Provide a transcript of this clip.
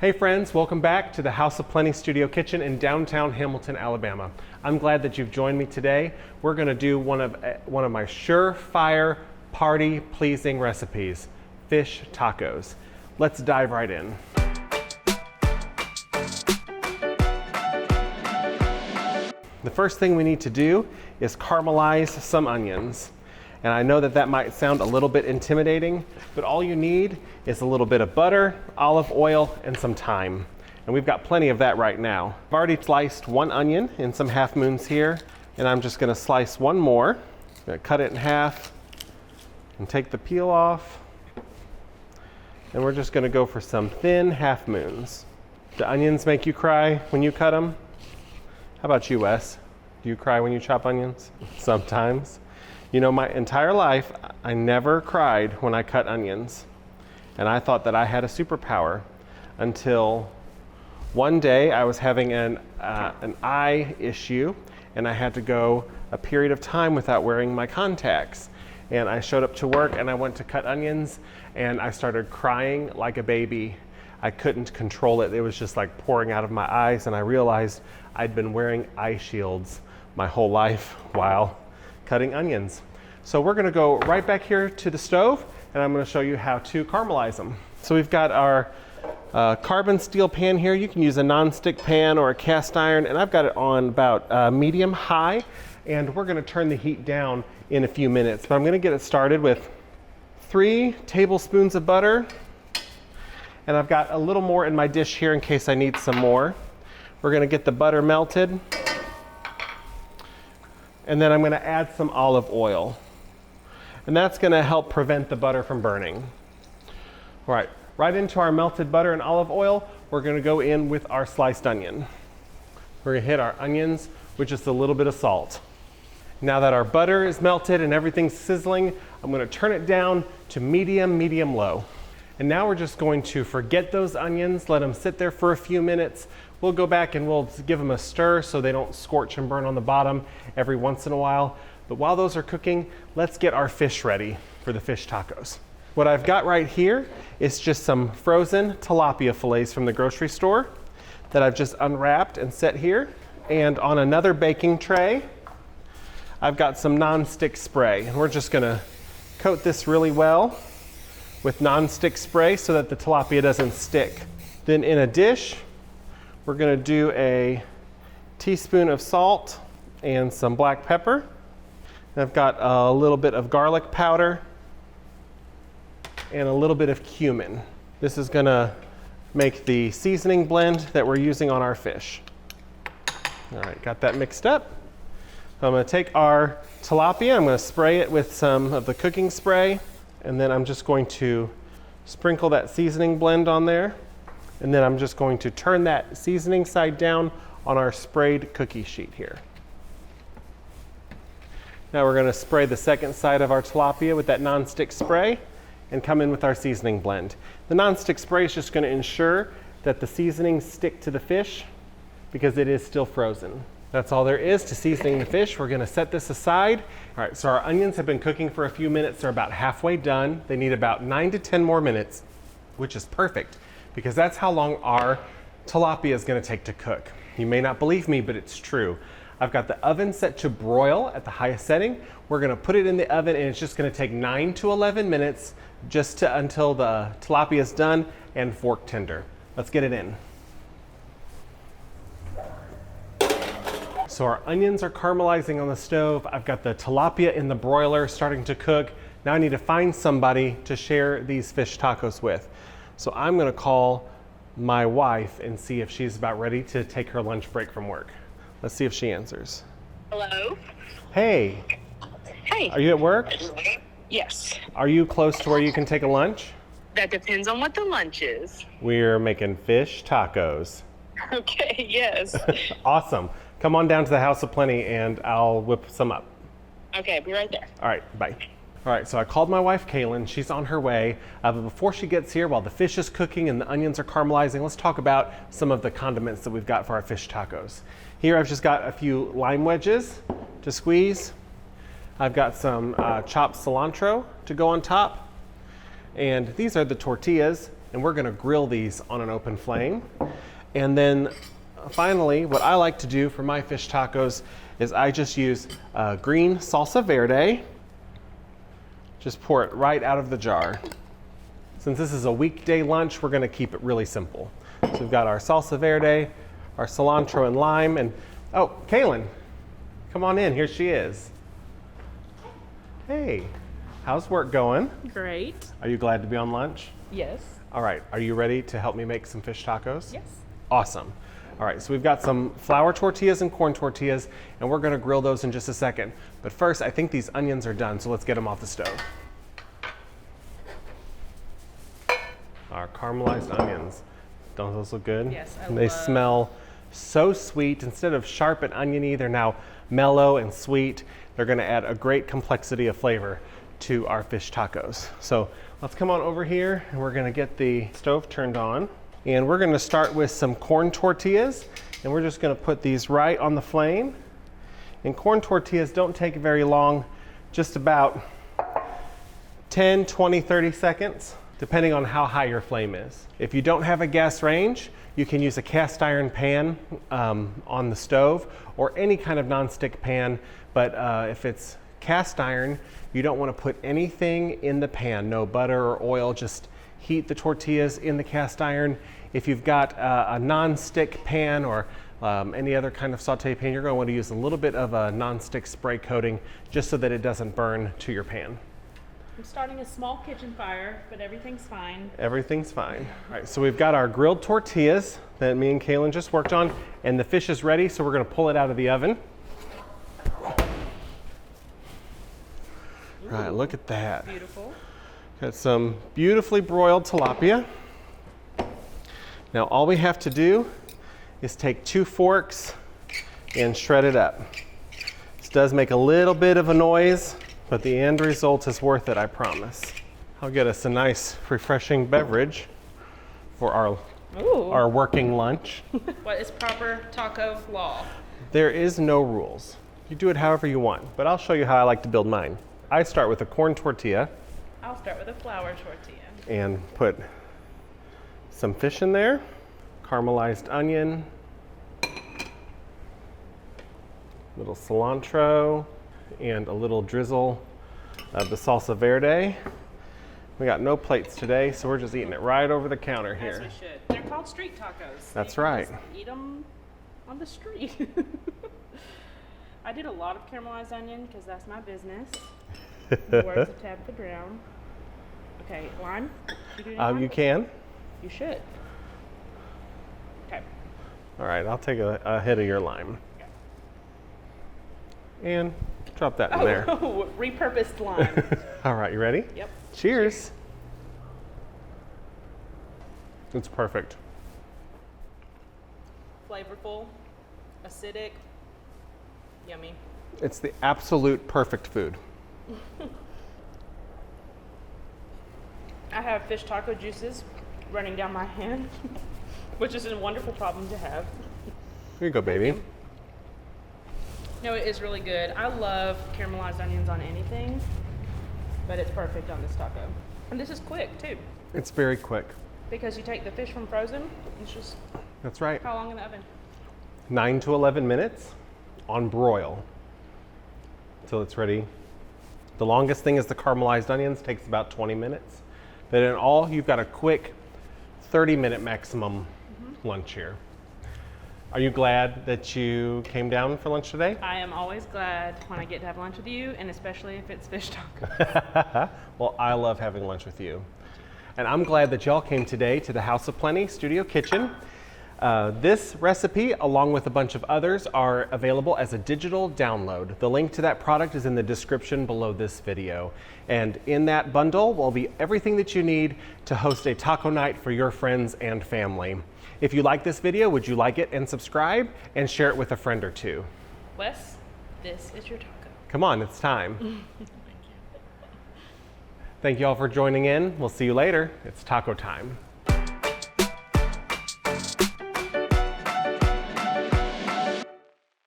Hey friends, welcome back to the House of Plenty Studio Kitchen in downtown Hamilton, Alabama. I'm glad that you've joined me today. We're going to do one of my surefire party-pleasing recipes, fish tacos. Let's dive right in. The first thing we need to do is caramelize some onions. And I know that that might sound a little bit intimidating, but all you need is a little bit of butter, olive oil, and some thyme. And we've got plenty of that right now. I've already sliced one onion in some half moons here, and I'm just gonna slice one more. I'm gonna cut it in half and take the peel off. And we're just gonna go for some thin half moons. Do onions make you cry when you cut them? How about you, Wes? Do you cry when you chop onions? Sometimes. You know, my entire life, I never cried when I cut onions. And I thought that I had a superpower until one day I was having an eye issue and I had to go a period of time without wearing my contacts. And I showed up to work and I went to cut onions and I started crying like a baby. I couldn't control it. It was just like pouring out of my eyes, and I realized I'd been wearing eye shields my whole life while cutting onions. So we're gonna go right back here to the stove and I'm gonna show you how to caramelize them. So we've got our carbon steel pan here. You can use a non-stick pan or a cast iron, and I've got it on about medium high, and we're gonna turn the heat down in a few minutes. But I'm gonna get it started with 3 tablespoons of butter, and I've got a little more in my dish here in case I need some more. We're gonna get the butter melted, and then I'm gonna add some olive oil. And that's gonna help prevent the butter from burning. All right into our melted butter and olive oil, we're gonna go in with our sliced onion. We're gonna hit our onions with just a little bit of salt. Now that our butter is melted and everything's sizzling, I'm gonna turn it down to medium low. And now we're just going to forget those onions, let them sit there for a few minutes. We'll go back and we'll give them a stir so they don't scorch and burn on the bottom every once in a while. But while those are cooking, let's get our fish ready for the fish tacos. What I've got right here is just some frozen tilapia fillets from the grocery store that I've just unwrapped and set here. And on another baking tray, I've got some non-stick spray. And we're just gonna coat this really well with non-stick spray so that the tilapia doesn't stick. Then in a dish, we're gonna do a teaspoon of salt and some black pepper. And I've got a little bit of garlic powder and a little bit of cumin. This is gonna make the seasoning blend that we're using on our fish. All right, got that mixed up. So I'm gonna take our tilapia, I'm gonna spray it with some of the cooking spray, and then I'm just going to sprinkle that seasoning blend on there. And then I'm just going to turn that seasoning side down on our sprayed cookie sheet here. Now we're gonna spray the second side of our tilapia with that non-stick spray and come in with our seasoning blend. The non-stick spray is just gonna ensure that the seasonings stick to the fish because it is still frozen. That's all there is to seasoning the fish. We're gonna set this aside. All right, so our onions have been cooking for a few minutes. They're about halfway done. They need about 9 to 10 more minutes, which is perfect because that's how long our tilapia is gonna take to cook. You may not believe me, but it's true. I've got the oven set to broil at the highest setting. We're gonna put it in the oven and it's just gonna take 9 to 11 minutes until the tilapia is done and fork tender. Let's get it in. So our onions are caramelizing on the stove. I've got the tilapia in the broiler starting to cook. Now I need to find somebody to share these fish tacos with. So I'm gonna call my wife and see if she's about ready to take her lunch break from work. Let's see if she answers. Hello? Hey. Hey. Are you at work? Yes. Are you close to where you can take a lunch? That depends on what the lunch is. We're making fish tacos. Okay, yes. Awesome. Come on down to the House of Plenty and I'll whip some up. Okay, I'll be right there. All right, bye. All right, so I called my wife, Kaylin. She's on her way. But before she gets here, while the fish is cooking and the onions are caramelizing, let's talk about some of the condiments that we've got for our fish tacos. Here I've just got a few lime wedges to squeeze. I've got some chopped cilantro to go on top. And these are the tortillas and we're gonna grill these on an open flame. And then finally, what I like to do for my fish tacos is I just use green salsa verde. Just pour it right out of the jar. Since this is a weekday lunch, we're gonna keep it really simple. So we've got our salsa verde, our cilantro and lime, and oh, Kaylin, come on in, here she is. Hey, how's work going? Great. Are you glad to be on lunch? Yes. All right, are you ready to help me make some fish tacos? Yes. Awesome. All right, so we've got some flour tortillas and corn tortillas, and we're gonna grill those in just a second. But first, I think these onions are done, so let's get them off the stove. Our caramelized onions. Don't those look good? Yes, They smell so sweet. Instead of sharp and oniony, they're now mellow and sweet. They're gonna add a great complexity of flavor to our fish tacos. So let's come on over here, and we're gonna get the stove turned on. And we're gonna start with some corn tortillas, and we're just gonna put these right on the flame. And corn tortillas don't take very long, just about 10, 20, 30 seconds, depending on how high your flame is. If you don't have a gas range, you can use a cast iron pan on the stove or any kind of nonstick pan, but if it's cast iron, you don't wanna put anything in the pan, no butter or oil, just heat the tortillas in the cast iron. If you've got a non-stick pan or any other kind of saute pan, you're going to want to use a little bit of a non-stick spray coating just so that it doesn't burn to your pan. I'm starting a small kitchen fire, but everything's fine. Everything's fine. All right, so we've got our grilled tortillas that me and Kaylin just worked on, and the fish is ready, so we're going to pull it out of the oven. All right, look at that. Beautiful. Got some beautifully broiled tilapia. Now all we have to do is take 2 forks and shred it up. This does make a little bit of a noise, but the end result is worth it, I promise. I'll get us a nice refreshing beverage for our working lunch. What is proper taco law? There is no rules. You do it however you want, but I'll show you how I like to build mine. I start with a corn tortilla. I'll start with a flour tortilla. And put some fish in there, caramelized onion, little cilantro, and a little drizzle of the salsa verde. We got no plates today, so we're just eating it right over the counter here. As we should. They're called street tacos. That's You can right. just eat them on the street. I did a lot of caramelized onion because that's my business. The words of Tabitha Brown. Okay, lime? You, do any lime? You can. You should. Okay. All right, I'll take a hit of your lime. And drop that in there. Oh, repurposed lime. All right, you ready? Yep. Cheers. It's perfect. Flavorful, acidic, yummy. It's the absolute perfect food. I have fish taco juices running down my hand, which is a wonderful problem to have. Here you go, baby. No, it is really good. I love caramelized onions on anything, but it's perfect on this taco. And this is quick too, It's very quick. because you take the fish from frozen, it's just That's right. how long in the oven? 9 to 11 minutes on broil until it's ready. The longest thing is the caramelized onions, takes about 20 minutes. But in all, you've got a quick 30-minute maximum lunch here. Are you glad that you came down for lunch today? I am always glad when I get to have lunch with you, and especially if it's fish tacos. Well, I love having lunch with you. And I'm glad that y'all came today to the House of Plenty Studio Kitchen. This recipe, along with a bunch of others, are available as a digital download. The link to that product is in the description below this video. And in that bundle will be everything that you need to host a taco night for your friends and family. If you like this video, would you like it and subscribe and share it with a friend or two? Wes, this is your taco. Come on, it's time. Thank you all for joining in. We'll see you later. It's taco time.